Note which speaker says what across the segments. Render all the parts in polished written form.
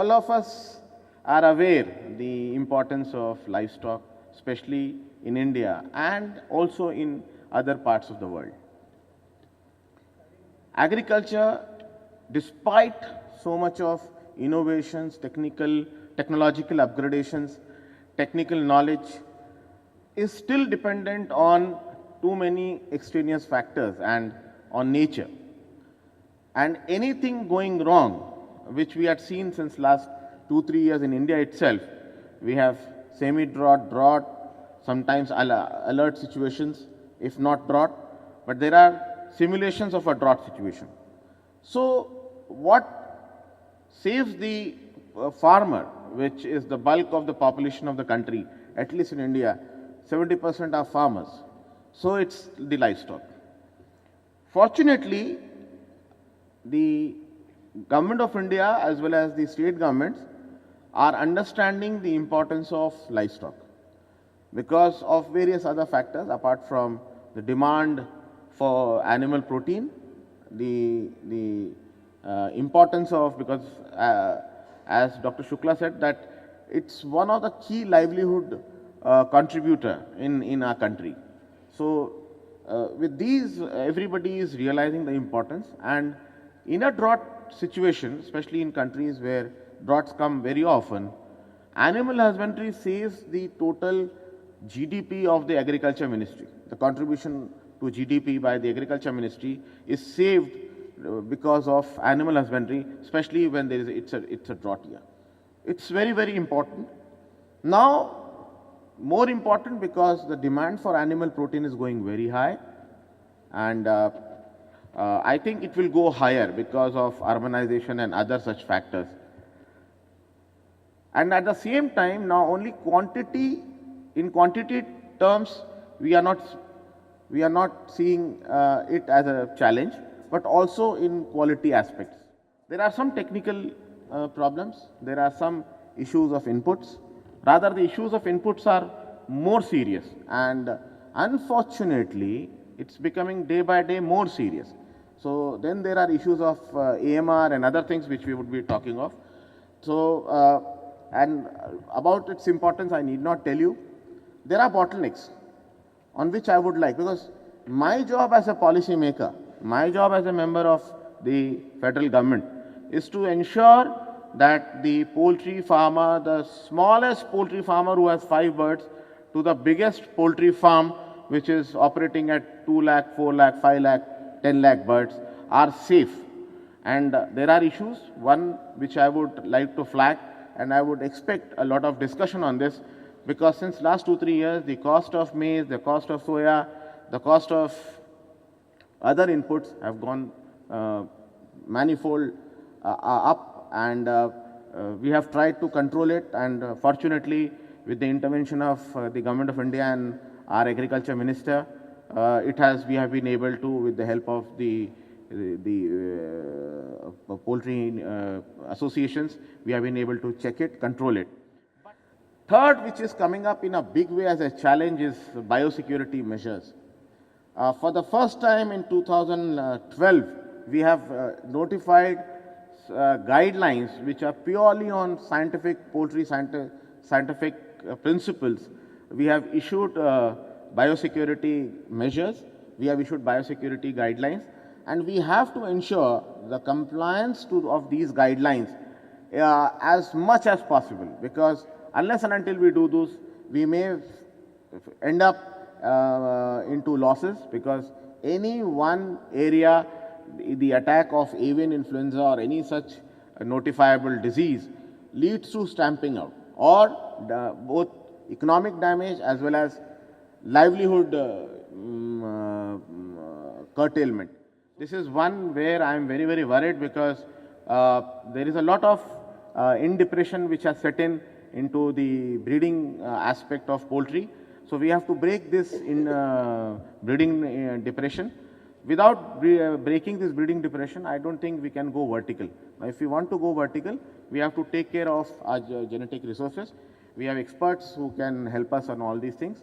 Speaker 1: all of us are aware the importance of livestock, especially in India and also in other parts of the world. Agriculture, despite so much of innovations, technological upgradations, technical knowledge, is still dependent on too many extraneous factors and on nature. And anything going wrong, which we had seen since last 2-3 years in India itself, we have semi-drought, drought, sometimes alert situations, if not drought, but there are simulations of a drought situation. So what saves the farmer, which is the bulk of the population of the country, at least in India, 70% are farmers. So it's the livestock. Fortunately, the government of India as well as the state governments are understanding the importance of livestock because of various other factors apart from the demand for animal protein, the importance of, because as Dr. Shukla said, that it's one of the key livelihood contributor in our country. So with these, everybody is realizing the importance, and in a drought situation, especially in countries where droughts come very often, animal husbandry saves the total GDP of the agriculture ministry. The contribution to GDP by the agriculture ministry is saved because of animal husbandry, especially when there is it's a drought year. It's very, very important. Now, more important because the demand for animal protein is going very high, and I think it will go higher because of urbanization and other such factors. And at the same time, now only quantity, in quantity terms, we are not seeing it as a challenge, but also in quality aspects. There are some technical problems, there are some issues of inputs. Rather, the issues of inputs are more serious, and unfortunately, it's becoming day by day more serious. So then there are issues of AMR and other things which we would be talking of. So, and about its importance, I need not tell you. There are bottlenecks on which I would like, because my job as a policy maker, my job as a member of the federal government is to ensure that the poultry farmer, the smallest poultry farmer who has 5 birds, to the biggest poultry farm which is operating at 2 lakh, 4 lakh, 5 lakh, 10 lakh birds, are safe. And there are issues, one which I would like to flag, and I would expect a lot of discussion on this, because since last 2-3 years, the cost of maize, the cost of soya, the cost of other inputs have gone manifold up, and we have tried to control it, and fortunately, with the intervention of the Government of India and our Agriculture Minister, we have been able to, with the help of the poultry associations, we have been able to check it, control it. Third, which is coming up in a big way as a challenge, is biosecurity measures. For the first time in 2012, we have notified guidelines which are purely on poultry scientific principles. We have issued biosecurity measures, we have issued biosecurity guidelines, and we have to ensure the compliance of these guidelines as much as possible, because unless and until we do this, we may end up into losses, because any one area, the attack of avian influenza or any such notifiable disease leads to stamping out, or both economic damage as well as livelihood curtailment. This is one where I am very, very worried, because there is a lot of indepression which has set into the breeding aspect of poultry. So we have to break this in breeding depression. Without breaking this breeding depression, I don't think we can go vertical. Now, if we want to go vertical, we have to take care of our genetic resources. We have experts who can help us on all these things.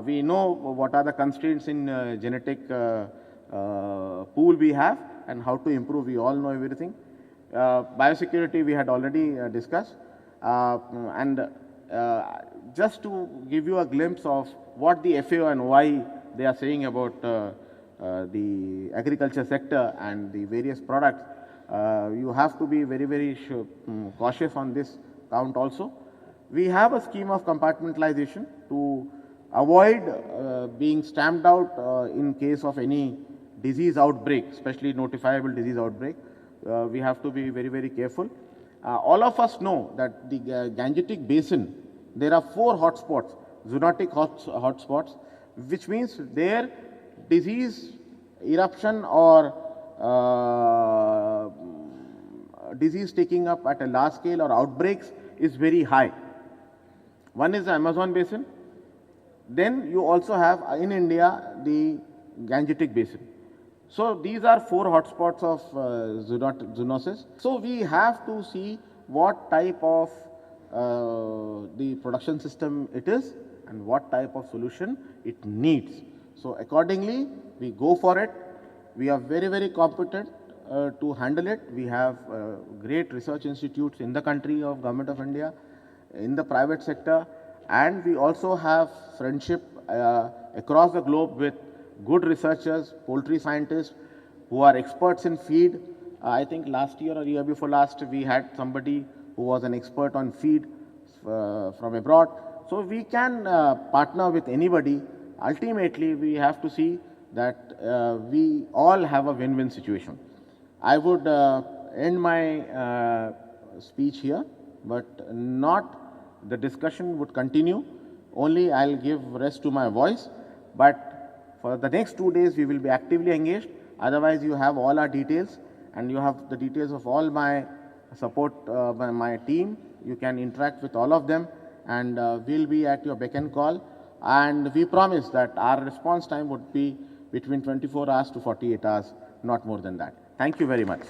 Speaker 1: We know what are the constraints in genetic pool we have and how to improve. We all know everything. Biosecurity we had already discussed. And just to give you a glimpse of what the FAO and why they are saying about the agriculture sector and the various products, you have to be very, very cautious on this count also. We have a scheme of compartmentalization to avoid being stamped out in case of any disease outbreak, especially notifiable disease outbreak. We have to be very, very careful. All of us know that the Gangetic Basin, there are 4 hotspots, zoonotic hotspots, which means their disease eruption or disease taking up at a large scale or outbreaks is very high. One is the Amazon Basin. Then you also have in India the Gangetic Basin. So these are 4 hotspots of zoonosis. So we have to see what type of the production system it is and what type of solution it needs. So accordingly, we go for it. We are very, very competent to handle it. We have great research institutes in the country of Government of India, in the private sector, and we also have friendship across the globe with good researchers, poultry scientists who are experts in feed. I think last year or year before last, we had somebody who was an expert on feed from abroad. So we can partner with anybody. Ultimately, we have to see that we all have a win-win situation. I would end my speech here, but not the discussion would continue. Only I'll give rest to my voice. But for the next 2 days, we will be actively engaged. Otherwise, you have all our details and you have the details of all my support, my team. You can interact with all of them and we'll be at your beck and call. And we promise that our response time would be between 24 hours to 48 hours, not more than that. Thank you very much.